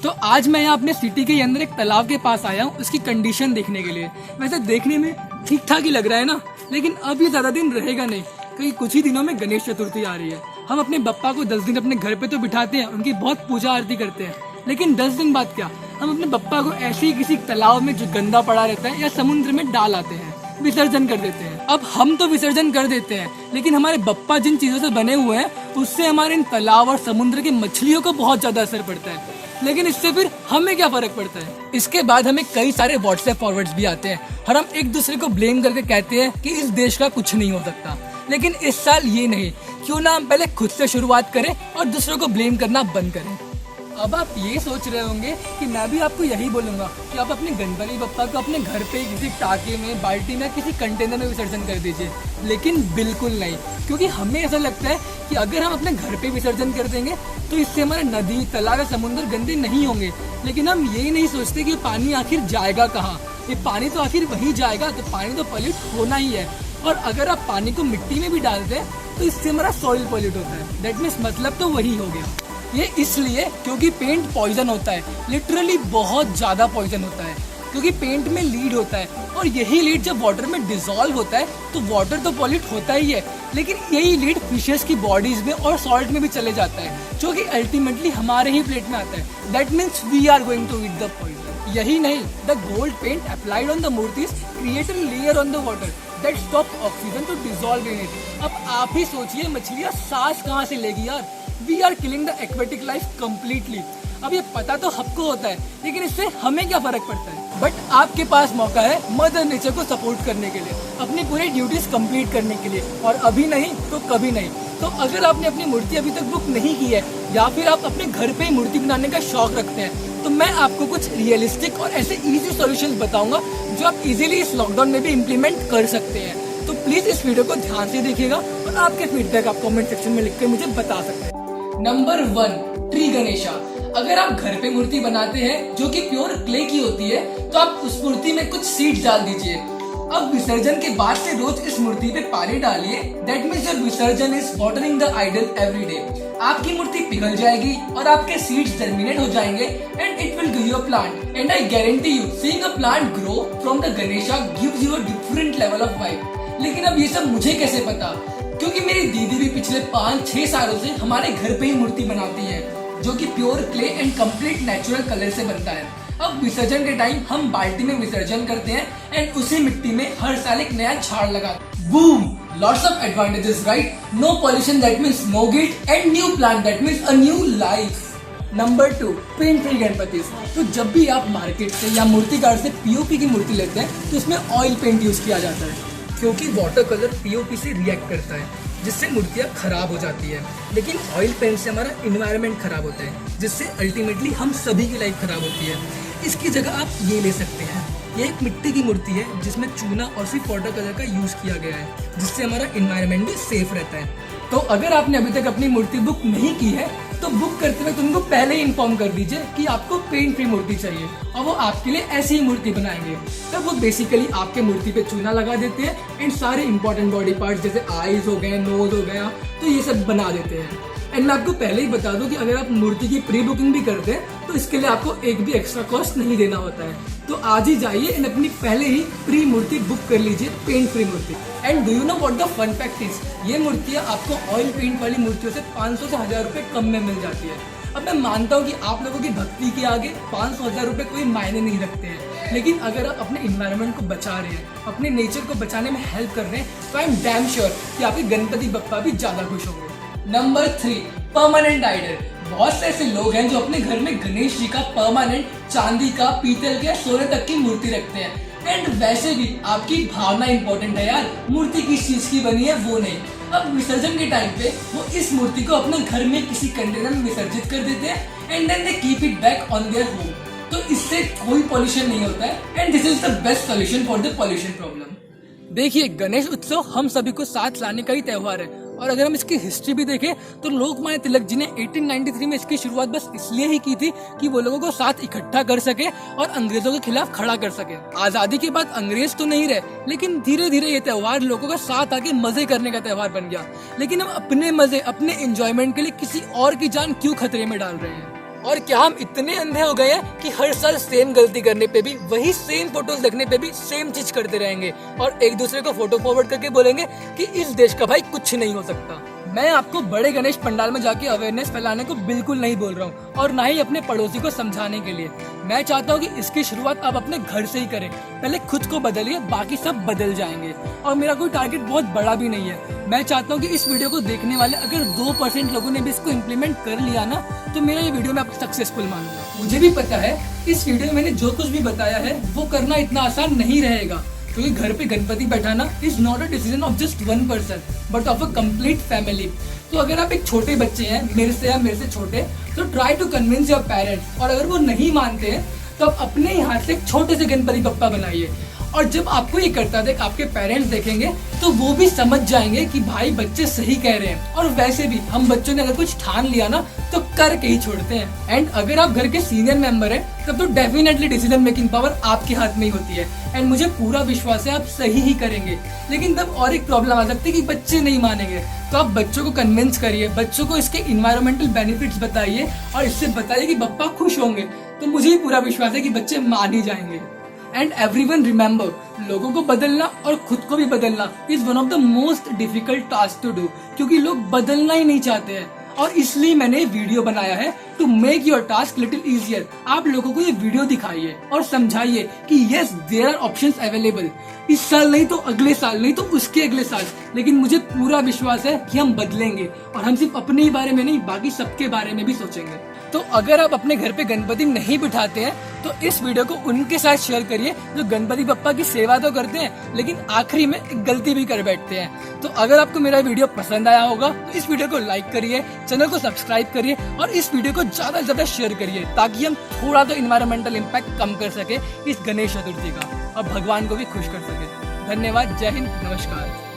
तो आज मैं यहाँ अपने सिटी के अंदर एक तालाब के पास आया हूँ उसकी कंडीशन देखने के लिए। वैसे देखने में ठीक ठाक ही लग रहा है ना, लेकिन अब ये ज्यादा दिन रहेगा नहीं, क्योंकि कुछ ही दिनों में गणेश चतुर्थी आ रही है। हम अपने बप्पा को 10 दिन अपने घर पे तो बिठाते हैं, उनकी बहुत पूजा आरती करते हैं, लेकिन 10 दिन बाद क्या, हम अपने बप्पा को ऐसे ही किसी तालाब में जो गंदा पड़ा रहता है या समुद्र में डाल आते हैं, विसर्जन कर देते हैं। अब हम तो विसर्जन कर देते हैं, लेकिन हमारे बप्पा जिन चीजों से बने हुए हैं उससे हमारे इन तालाब और समुद्र की मछलियों को बहुत ज्यादा असर पड़ता है। लेकिन इससे फिर हमें क्या फर्क पड़ता है। इसके बाद हमें कई सारे व्हाट्सएप फॉरवर्ड्स भी आते हैं और हम एक दूसरे को ब्लेम करके कहते हैं कि इस देश का कुछ नहीं हो सकता। लेकिन इस साल ये नहीं, क्यों ना हम पहले खुद से शुरुआत करें और दूसरों को ब्लेम करना बंद करें। अब आप ये सोच रहे होंगे कि मैं भी आपको यही बोलूंगा कि आप अपने गणपति बप्पा को अपने घर पे किसी टाके में, बाल्टी में, किसी कंटेनर में विसर्जन कर दीजिए, लेकिन बिल्कुल नहीं, क्योंकि हमें ऐसा लगता है कि अगर हम अपने घर पे विसर्जन कर देंगे तो इससे हमारे नदी, तालाब या समुद्र गंदे नहीं होंगे। लेकिन हम ये नहीं सोचते कि पानी आखिर जाएगा कहाँ। ये पानी तो आखिर वहीं जाएगा, तो पानी तो पॉल्यूट होना ही है। और अगर आप पानी को मिट्टी में भी डालते हैं तो इससे हमारा सॉइल पॉल्यूट होता है। दैट मीन्स मतलब तो वही हो गया। ये इसलिए क्योंकि पेंट पॉइजन होता है, लिटरली बहुत ज्यादा पॉइजन होता है, क्योंकि पेंट में लीड होता है और यही लीड जब वाटर में डिसॉल्व होता है तो वाटर तो पॉल्यूट होता ही है, लेकिन यही लीड फिशेस की बॉडीज में और सॉल्ट में भी चले जाता है, जो कि अल्टीमेटली हमारे ही प्लेट में आता है। That means we are going to eat the poison. यही नहीं, the gold paint applied on the murtis create a layer on the water that stop oxygen to dissolve in it. अब आप ही सोचिए, मछलियां सांस कहाँ से लेगी यार। We are killing the aquatic life completely। अब ये पता तो सबको होता है, लेकिन इससे हमें क्या फर्क पड़ता है। बट आपके पास मौका है मदर नेचर को सपोर्ट करने के लिए, अपनी पूरी ड्यूटीज कंप्लीट करने के लिए, और अभी नहीं तो कभी नहीं। तो अगर आपने अपनी मूर्ति अभी तक बुक नहीं की है या फिर आप अपने घर पे ही मूर्ति बनाने का शौक रखते हैं, तो मैं आपको कुछ रियलिस्टिक और ऐसे इजी सॉल्यूशंस बताऊंगा जो आप इजीली इस लॉकडाउन में भी इम्प्लीमेंट कर सकते हैं। तो प्लीज इस वीडियो को ध्यान से देखिएगा और आपके फीडबैक आप कमेंट सेक्शन में लिख कर मुझे बता सकते हैं। Number 1, tree Ganesha. अगर आप घर पे मूर्ति बनाते हैं जो कि प्योर क्ले की होती है, तो आप उस मूर्ति में कुछ सीड्स डाल दीजिए। अब विसर्जन के बाद से रोज इस मूर्ति पे पानी डालिए। That means your visarjan is watering the idol every day. आपकी मूर्ति पिघल जाएगी और आपके सीड्स जर्मिनेट हो जाएंगे and it will give you a plant. And I guarantee you, seeing a plant grow from the Ganesha gives you a different level of vibe. लेकिन अब ये सब मुझे कैसे पता, क्योंकि मेरी दीदी भी पिछले 5-6 सालों से हमारे घर पे ही मूर्ति बनाती है, जो कि pure clay and complete natural colour से बनता है। अब विसर्जन के टाइम हम बाल्टी में विसर्जन करते हैं एंड उसी मिट्टी में हर साल एक नया झाड़ लगाते हैं। Boom, lots of advantages, right? No pollution, that means no guilt, and new plant, that means a new life. Number 2, paint free Ganpati. तो जब भी आप मार्केट से या मूर्तिकार से पीओपी की मूर्ति लेते हैं तो उसमें ऑयल पेंट यूज किया जाता है, क्योंकि वाटर कलर पीओपी से रिएक्ट करता है, जिससे मूर्तियाँ खराब हो जाती है। लेकिन ऑयल पेंट से हमारा इन्वायरमेंट खराब होता है, जिससे अल्टीमेटली हम सभी की लाइफ खराब होती है। इसकी जगह आप ये ले सकते हैं, ये एक मिट्टी की मूर्ति है जिसमें चूना और सिर्फ वाटर कलर का यूज किया गया है, जिससे हमारा इन्वायरमेंट भी सेफ रहता है। तो अगर आपने अभी तक अपनी मूर्ति बुक नहीं की है तो बुक करते हुए तुमको पहले ही इन्फॉर्म कर दीजिए कि आपको पेंट फ्री मूर्ति चाहिए, और वो आपके लिए ऐसी ही मूर्ति बनाएंगे। तब वो बेसिकली आपके मूर्ति पे चूना लगा देते हैं एंड सारे इंपॉर्टेंट बॉडी पार्ट्स जैसे आईज हो गए, नोज हो गया, तो ये सब बना देते हैं। एंड मैं आपको पहले ही बता दूं कि अगर आप मूर्ति की प्री बुकिंग भी करते हैं तो इसके लिए आपको एक भी एक्स्ट्रा कॉस्ट नहीं देना होता है। तो आज ही जाइए एंड अपनी पहले ही प्री मूर्ति बुक कर लीजिए, पेंट फ्री मूर्ति। And do you know what the fun fact is, ये मूर्तियाँ आपको ऑयल पेंट वाली मूर्तियों से 500 से 1000 रुपए कम में मिल जाती है। अब मैं मानता हूँ कि आप लोगों की भक्ति के आगे 500-1000 रुपए कोई मायने नहीं रखते हैं, लेकिन अगर आप अपने इन्वायरमेंट को बचा रहे हैं, अपने नेचर को बचाने में हेल्प कर रहे हैं, तो आई एम डैम श्योर कि आपके गणपति बप्पा भी ज्यादा खुश होंगे। Number 3, permanent idol. बहुत से ऐसे लोग हैं जो अपने घर में गणेश जी का परमानेंट चांदी का, पीतल के, सोने तक की मूर्ति रखते हैं। एंड वैसे भी आपकी भावना इंपॉर्टेंट है यार, मूर्ति किस चीज की बनी है वो नहीं। अब विसर्जन के टाइम पे वो इस मूर्ति को अपने घर में किसी कंटेनर में विसर्जित कर देते हैं and then they keep it back on their home. तो इससे कोई पॉल्यूशन नहीं होता है and this is the best solution for the pollution problem. देखिए, गणेश उत्सव हम सभी को साथ लाने का ही त्योहार है, और अगर हम इसकी हिस्ट्री भी देखें तो लोकमान्य तिलक जी ने 1893 में इसकी शुरुआत बस इसलिए ही की थी कि वो लोगों को साथ इकट्ठा कर सके और अंग्रेजों के खिलाफ खड़ा कर सके। आजादी के बाद अंग्रेज तो नहीं रहे, लेकिन धीरे धीरे ये त्योहार लोगों का साथ आके मजे करने का त्योहार बन गया। लेकिन हम अपने मजे, अपने एंजॉयमेंट के लिए किसी और की जान क्यों खतरे में डाल रहे हैं। और क्या हम इतने अंधे हो गए हैं कि हर साल सेम गलती करने पे भी, वही सेम फोटोज देखने पे भी सेम चीज करते रहेंगे और एक दूसरे को फोटो फॉरवर्ड करके बोलेंगे कि इस देश का भाई कुछ नहीं हो सकता। मैं आपको बड़े गणेश पंडाल में जाके अवेयरनेस फैलाने को बिल्कुल नहीं बोल रहा हूँ और ना ही अपने पड़ोसी को समझाने के लिए। मैं चाहता हूँ कि इसकी शुरुआत आप अपने घर से ही करें। पहले खुद को बदलिए, बाकी सब बदल जाएंगे। और मेरा कोई टारगेट बहुत बड़ा भी नहीं है। मैं चाहता हूँ कि इस वीडियो को देखने वाले अगर 2% लोगों ने भी इसको इम्प्लीमेंट कर लिया ना, तो मेरा ये वीडियो मैं सक्सेसफुल मानूंगा। मुझे भी पता है इस वीडियो में मैंने जो कुछ भी बताया है वो करना इतना आसान नहीं रहेगा, क्योंकि घर पे गणपति बैठाना is not a decision of just one person but of a complete family. तो अगर आप एक छोटे बच्चे हैं, मेरे से या मेरे से छोटे, तो try to convince your parents. और अगर वो नहीं मानते हैं तो आप अपने ही हाथ से एक छोटे से गणपति बप्पा बनाइए। और जब आपको ये करता देख आपके पेरेंट्स देखेंगे तो वो भी समझ जाएंगे कि भाई बच्चे सही कह रहे हैं। और वैसे भी हम बच्चों ने अगर कुछ ठान लिया ना तो करके ही छोड़ते हैं। एंड अगर आप घर के सीनियर मेंबर हैं तब तो डेफिनेटली डिसीजन मेकिंग पावर आपके हाथ में ही होती है। एंड मुझे पूरा विश्वास है आप सही ही करेंगे। लेकिन तब और एक प्रॉब्लम आ सकती है कि बच्चे नहीं मानेंगे। तो आप बच्चों को कन्विंस करिए, बच्चों को इसके इन्वायरमेंटल बेनिफिट्स बताइए और इससे बताइए कि बप्पा खुश होंगे। तो मुझे ही पूरा विश्वास है कि बच्चे मान ही जाएंगे। एंड एवरीवन रिमेंबर, लोगों को बदलना और खुद को भी बदलना is one of the most difficult task to do, क्योंकि लोग बदलना ही नहीं चाहते हैं। और इसलिए मैंने वीडियो बनाया है to make your task little easier. आप लोगों को ये वीडियो दिखाइए और समझाइए कि yes there are options available. इस साल नहीं तो अगले साल, नहीं तो उसके अगले साल, लेकिन मुझे पूरा विश्वास है कि हम बदलेंगे और हम सिर्फ अपने ही बारे में नहीं बाकी सबके बारे में भी सोचेंगे। तो अगर आप अपने घर पे गणपति नहीं बिठाते हैं तो इस वीडियो को उनके साथ शेयर करिए जो गणपति बप्पा की सेवा तो करते हैं लेकिन आखिरी में एक गलती भी कर बैठते हैं। तो अगर आपको मेरा वीडियो पसंद आया होगा तो इस वीडियो को लाइक करिए, चैनल को सब्सक्राइब करिए और इस वीडियो को ज्यादा से ज्यादा शेयर करिए ताकि हम थोड़ा तो इन्वायरमेंटल इम्पैक्ट कम कर सके इस गणेश चतुर्थी का और भगवान को भी खुश कर सके। धन्यवाद, जय हिंद, नमस्कार।